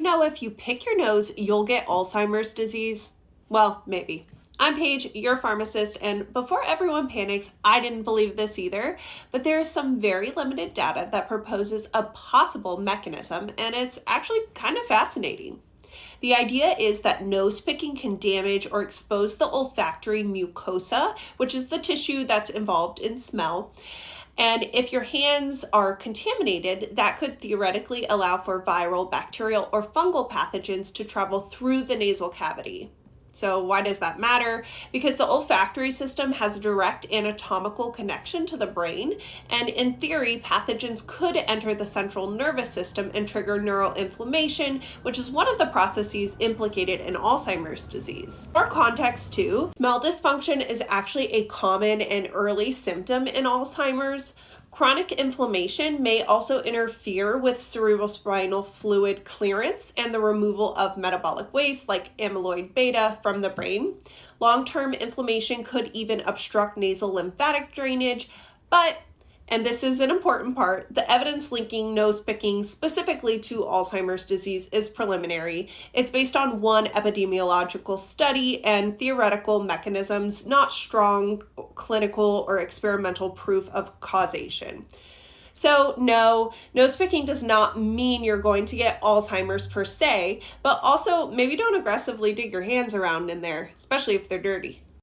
You know, if you pick your nose, you'll get Alzheimer's disease? Well, maybe. I'm Paige, your pharmacist, and before everyone panics, I didn't believe this either, but there is some very limited data that proposes a possible mechanism, and it's actually kind of fascinating. The idea is that nose picking can damage or expose the olfactory mucosa, which is the tissue that's involved in smell. And if your hands are contaminated, that could theoretically allow for viral, bacterial, or fungal pathogens to travel through the nasal cavity. So why does that matter? Because the olfactory system has a direct anatomical connection to the brain, and in theory, pathogens could enter the central nervous system and trigger neural inflammation, which is one of the processes implicated in Alzheimer's disease. For context too, smell dysfunction is actually a common and early symptom in Alzheimer's. Chronic inflammation may also interfere with cerebrospinal fluid clearance and the removal of metabolic waste like amyloid beta from the brain. Long-term inflammation could even obstruct nasal lymphatic drainage, but, and this is an important part, the evidence linking nose picking specifically to Alzheimer's disease is preliminary. It's based on one epidemiological study and theoretical mechanisms, not strong clinical or experimental proof of causation. So no, nose picking does not mean you're going to get Alzheimer's per se, but also maybe don't aggressively dig your hands around in there, especially if they're dirty.